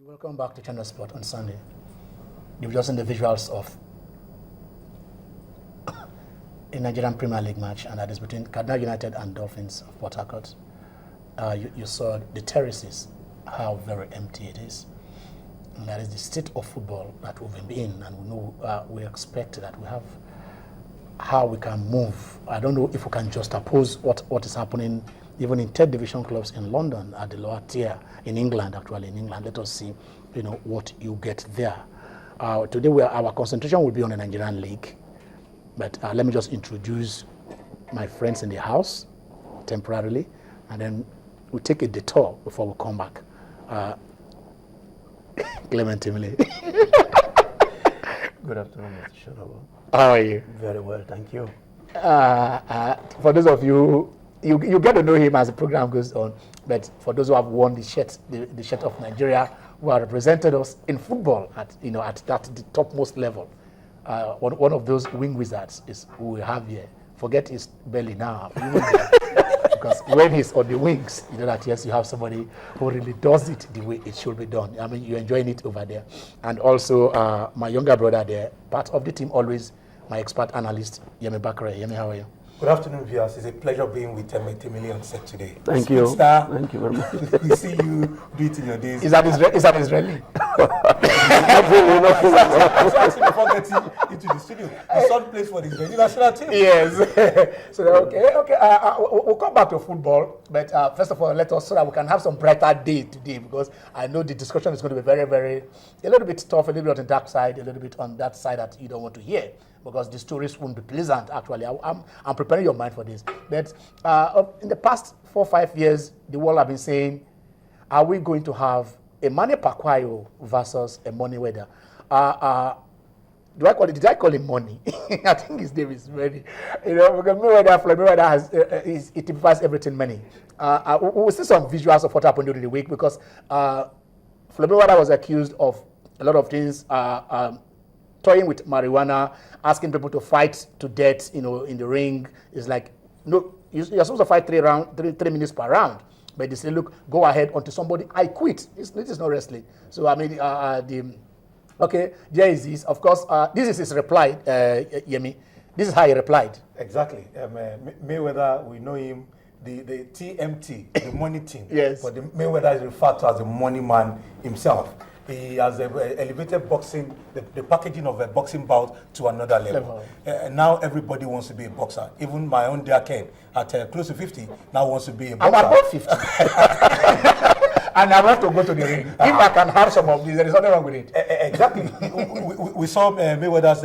Welcome back to Channel Sport on Sunday. You've just seen the visuals of a Nigerian Premier League match, and that is between Cardinal United and Dolphins of Port Harcourt. You saw the terraces, how very empty it is. And that is the state of football that we've been in, and we know we expect that we have how we can move. I don't know if we can just oppose what is happening even in third division clubs in London at the lower tier, in England, actually in England. Let us see, what you get there. Today our concentration will be on the Nigerian league, but let me just introduce my friends in the house temporarily, and then we'll take a detour before we come back. Clement Timley. Good afternoon, Mr. Shonobo. How are you? Very well, thank you. For those of you, you get to know him as the program goes on, but for those who have worn the shirt of Nigeria, who have represented us in football at the topmost level, one of those wing wizards is who we have here. Forget his belly now, because when he's on the wings, you know that yes, you have somebody who really does it the way it should be done. I mean, you're enjoying it over there, and also my younger brother there, part of the team always, my expert analyst Yemi Bakare. Yemi, how are you? Good afternoon, viewers. It's a pleasure being with Timley on set today. Thank you. Star. Thank you very much. We see you do it in your days. Is that Israeli? That's actually before getting into the studio. The son plays for the Israeli national team. Yes. So okay. We'll come back to football, but first of all, let us so that we can have some brighter day today, because I know the discussion is going to be very, very a little bit tough, a little bit on the dark side, a little bit on that side that you don't want to hear, because the stories won't be pleasant. Actually, I'm preparing your mind for this. But in the past 4 or 5 years, the world have been saying, are we going to have a Mayweather-Pacquiao versus a Mayweather? Did I call him Money? I think his name is Money. Because Mayweather has it typifies everything money. We'll see some visuals of what happened during the week, because Mayweather was accused of a lot of things. Toying with marijuana, asking people to fight to death, in the ring. It's like, no, you're supposed to fight 3 minutes per round. But they say, look, go ahead until somebody, I quit. It is not wrestling. So, I mean, okay, there is this. Of course, this is his reply, Yemi. This is how he replied. Exactly. Mayweather, we know him, the TMT, the money team. Yes. But Mayweather is referred to as the money man himself. He has elevated boxing, the packaging of a boxing bout to another level. Now everybody wants to be a boxer. Even my own dear Ken, at close to 50, now wants to be a boxer. I'm about 50. And I want to go to the ring. If I can have some of these, there is nothing wrong with it. Exactly. we saw Mayweather's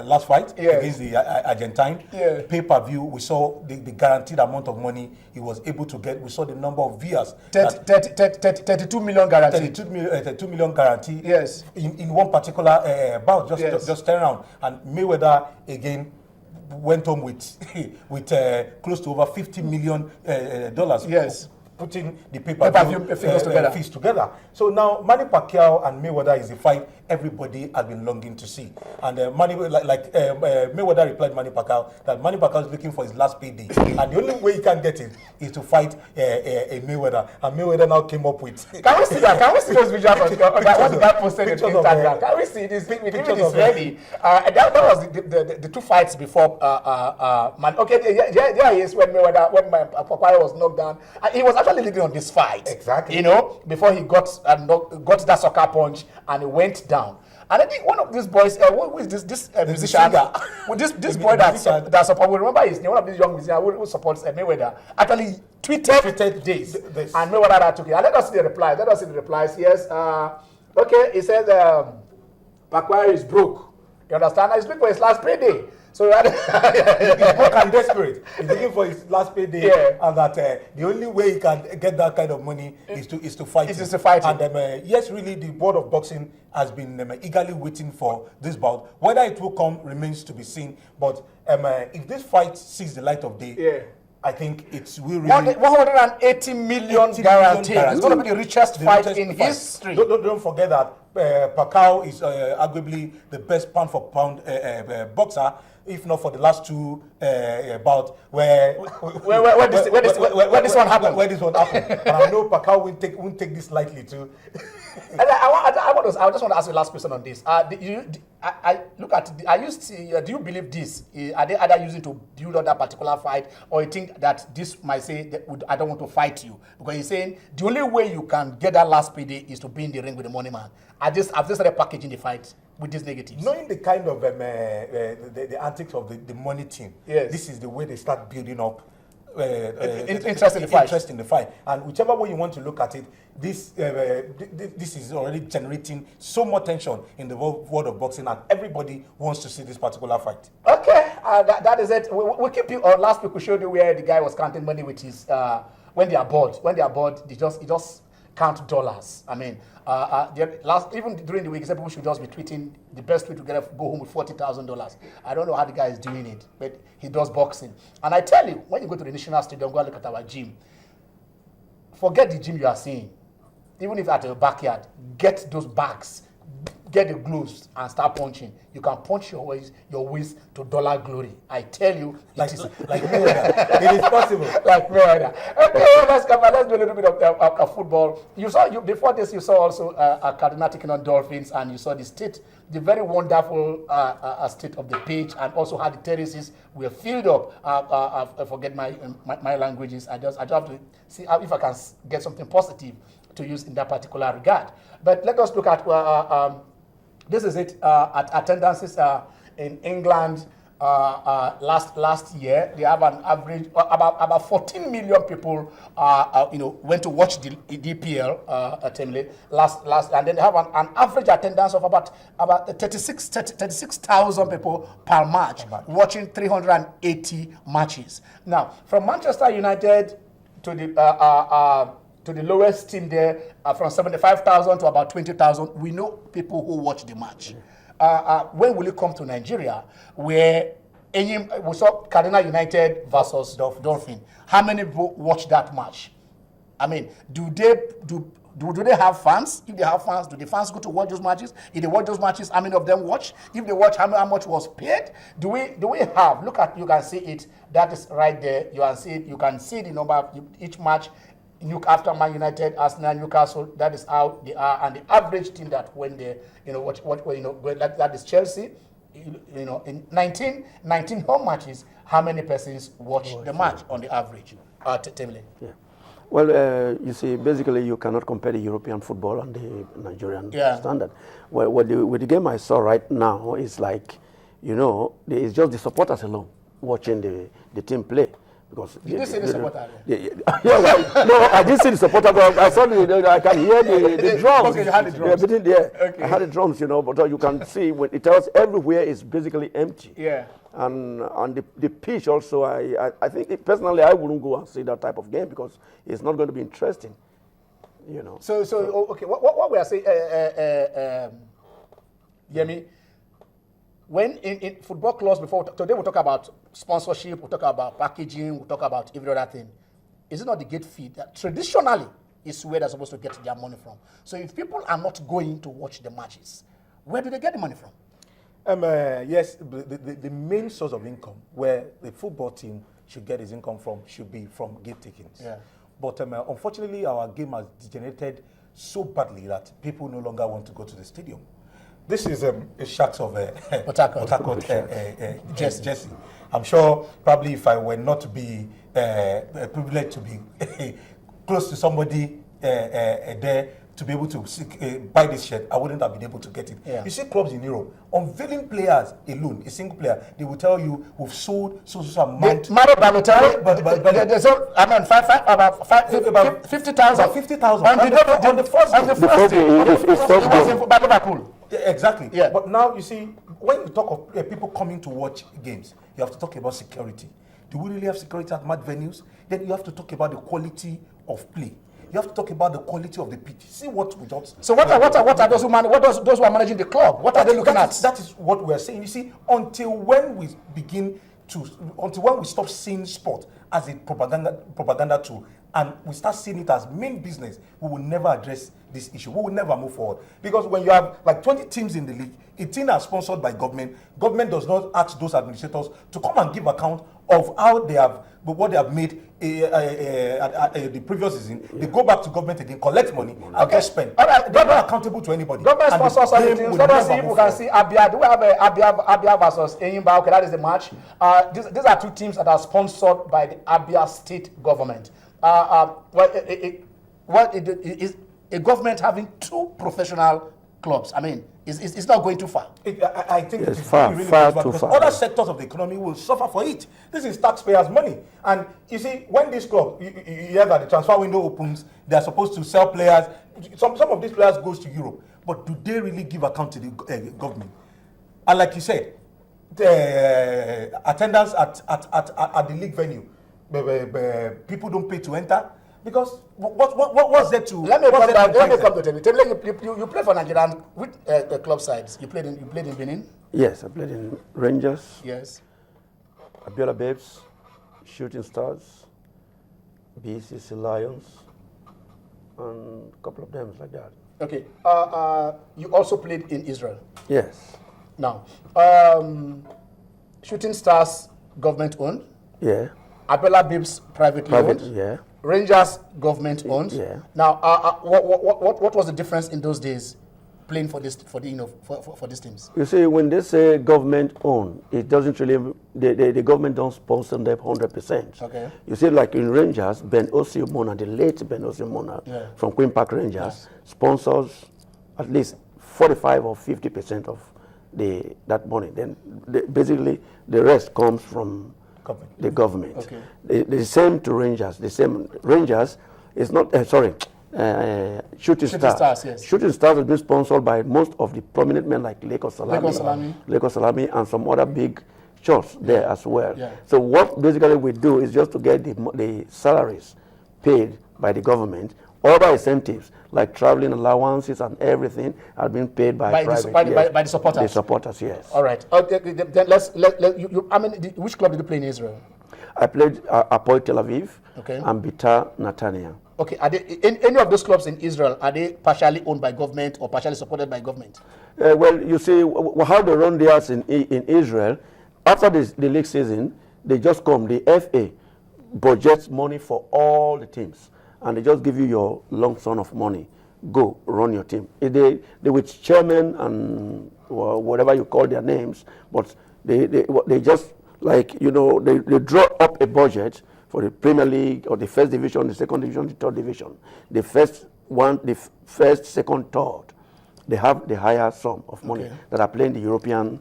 last fight against the Argentine. Yeah. Pay-per-view, we saw the guaranteed amount of money he was able to get. We saw the number of viewers. 32 million guaranteed. 32 million guarantee. Yes. In one particular bout, just turn around. And Mayweather, again, went home with close to over $50 million. Yes. Putting the pay-per-view fees together. So now Manny Pacquiao and Mayweather is the fight everybody has been longing to see. And Mayweather replied Manny Pacquiao that Manny Pacquiao is looking for his last payday, and the only way he can get it is to fight a Mayweather. And Mayweather now came up with. Can we see that? Can we see those visuals on what the guy posted on Instagram? Can we see this? Pictures is ready. That was the 2 fights before. Okay, there he is when Pacquiao was knocked down. He was actually leading on this fight. Exactly. Before he got that sucker punch and he went down. And I think one of these boys, who is this musician? This boy that support, we remember his name, one of these young musicians who supports Mayweather, actually tweeted this. And Mayweather took it. And let us see the replies. Yes. Okay, he says, Pacquiao is broke. You understand? He's looking for his last payday. So he's broke and desperate. He's looking for his last payday, and that the only way he can get that kind of money is to fight. It is to fight. And yes, really, the board of boxing has been eagerly waiting for this bout. Whether it will come remains to be seen. But if this fight sees the light of day, I think it will really 180 million guaranteed. It's going to be the richest fight in history. Don't forget that Pacquiao is arguably the best pound for pound boxer. if not for the last two bouts where this one happened. Where this one happened. And I know Pacquiao won't take this lightly too. And I just want to ask you the last question on this. Do you believe this? Are they either using to build on that particular fight, or you think that this might say that I don't want to fight you? Because he's saying the only way you can get that last payday is to be in the ring with the money man. I've just started packaging the fight with these negatives. Knowing the kind of the antics of the money team, yes, this is the way they start building up interest in the fight. And whichever way you want to look at it, this is already generating so much tension in the world of boxing, and everybody wants to see this particular fight. Okay, that is it. We'll keep you. Last week we showed you where the guy was counting money with his when they are bored. When they are bored, he just count dollars. I mean, even during the week, he said people should just be tweeting the best way to go home with $40,000. I don't know how the guy is doing it, but he does boxing. And I tell you, when you go to the National Stadium, go and look at our gym. Forget the gym you are seeing. Even if at your backyard, get those bags, get the gloves, and start punching. You can punch your ways to dollar glory. I tell you, like Mayweather. It is possible. Like Mayweather. Okay, let's do a little bit of football. Before this, you saw also Cardinal taking on Dolphins, and you saw the very wonderful state of the pitch, and also how the terraces were filled up. I forget my languages. I just have to see if I can get something positive to use in that particular regard. But let us look at this is it at attendances in England last year. They have an average about 14 million people went to watch the EPL last, and then they have an average attendance of about 36,000 people per match watching 380 matches. Now, from Manchester United to the lowest team there, from 75,000 to about 20,000, we know people who watch the match. When will it come to Nigeria, where we saw Cardinal United versus Dolphin? How many people watch that match? I mean, do they have fans? If they have fans, do the fans go to watch those matches? If they watch those matches, how many of them watch? If they watch, how much was paid? Do we have? Look at, you can see it. That is right there. You can see the number of each match. After Man United, Arsenal, Newcastle, that is how they are, and the average team that when they, that is Chelsea. In 19 home matches, how many persons watch the match on the average? Temile. Yeah. Well, you see, basically, you cannot compare the European football and the Nigerian standard. Well, with the game I saw right now, it's like, it's just the supporters alone watching the team play. Because did you see the supporter? No, I didn't see the supporter, but I saw I can hear the drums. Okay, you had the drums. Okay. I had the drums, but you can see when it tells everywhere is basically empty. Yeah. And on the pitch also, I think personally I wouldn't go and see that type of game because it's not going to be interesting, So okay, what we are saying, Yemi, when in football clubs before, today we'll talk about sponsorship, we'll talk about packaging, we'll talk about every other thing. Is it not the gate fee that traditionally is where they're supposed to get their money from? So if people are not going to watch the matches, where do they get the money from? Yes, the main source of income where the football team should get its income from should be from gate takings. Yeah. But unfortunately, our game has degenerated so badly that people no longer want to go to the stadium. This is a shot of Port Harcourt, Jesse. I'm sure probably if I were not to be privileged to be close to somebody there to be able to buy this shirt, I wouldn't have been able to get it. Yeah. You see clubs in Europe, unveiling players alone, a single player, they will tell you we've sold so amount. Mario Balotelli, they sold, about 50,000. About 50,000 on the first day. By Liverpool. Exactly. Yeah. But now you see, when you talk of people coming to watch games, you have to talk about security. Do we really have security at match venues? Then you have to talk about the quality of play. You have to talk about the quality of the pitch. See what we just. So what are those who are managing the club? What are they looking at? That is what we're saying. You see, until when we stop seeing sport as a propaganda tool, and we start seeing it as main business, we will never address this issue. We will never move forward. Because when you have like 20 teams in the league, a team are sponsored by government. Government does not ask those administrators to come and give account of how they have, what they have made the previous season. They go back to government again, collect money, and get spent. All right, they're not accountable to anybody. Government sponsors all the teams. Let us see if we can see Abia. Do we have Abia versus Enyimba? Okay, that is the match. These are two teams that are sponsored by the Abia state government. A government having two professional clubs, I mean, it's not going too far. I think it's really far too far. Other sectors of the economy will suffer for it. This is taxpayers' money. And you see, when this club, you hear that the transfer window opens, they are supposed to sell players. Some of these players goes to Europe. But do they really give account to the government? And like you said, the attendance at the league venue, people don't pay to enter. Because what's there to? Let me come to Temi. You play for Nigerian with the club sides. You played in Benin. Yes, I played in Rangers. Yes. Abiola Babes, Shooting Stars, BCC Lions, and a couple of them like that. Okay. You also played in Israel. Yes. Now, Shooting Stars, government owned. Yeah. Abiola Babes, privately owned. Yeah. Rangers, government owned. Yeah. Now, what was the difference in those days playing for these teams? You see, when they say government owned, it doesn't really, the government don't sponsor them 100%. Okay. You see, like in Rangers, Ben Osiomona, the late Ben Osiomona from Queen Park Rangers, sponsors at least 45 or 50% of that money. Then basically the rest comes from the government. Okay. The same to Rangers. The same Rangers is not Shooting Stars. Yes. Shooting Stars has been sponsored by most of the prominent men like Lagos Salami, and some other big shots there as well. Yeah. So what basically we do is just to get the salaries paid by the government. Other incentives like traveling allowances and everything are being paid by the supporters. The supporters, yes. All right. Then which club did you play in Israel? I played Hapoel Tel Aviv and Bitar Netanya. Okay. Are they, any of those clubs in Israel, are they partially owned by government or partially supported by government? Well, you see, how they run theirs in Israel, after the league season, they just come, the FA budgets money for all the teams. And they just give you your lump sum of money. Go run your team. They with chairman and whatever you call their names, but they just like they draw up a budget for the Premier League or the first division, the second division, the third division. The first, second, third, they have the higher sum of money that are playing the European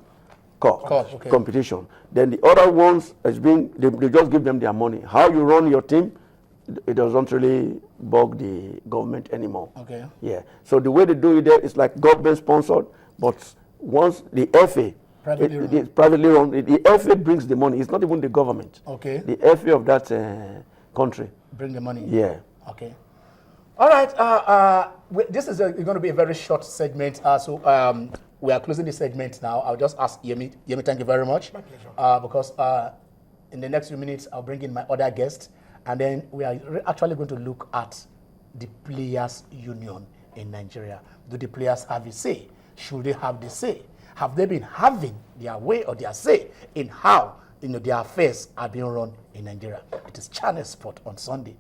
competition. Then the other ones they just give them their money. How you run your team, it doesn't really bug the government anymore. Okay. Yeah. So the way they do it there is like government sponsored, but once the FA privately run, the FA brings the money. It's not even the government. Okay. The FA of that country bring the money. Yeah. Okay. All right. This is going to be a very short segment. So we are closing the segment now. I'll just ask Yemi. Yemi, thank you very much. My pleasure. Because in the next few minutes, I'll bring in my other guest. And then we are actually going to look at the players' union in Nigeria. Do the players have a say? Should they have the say? Have they been having their way or their say in how their affairs are being run in Nigeria? It is Channel Sport on Sunday.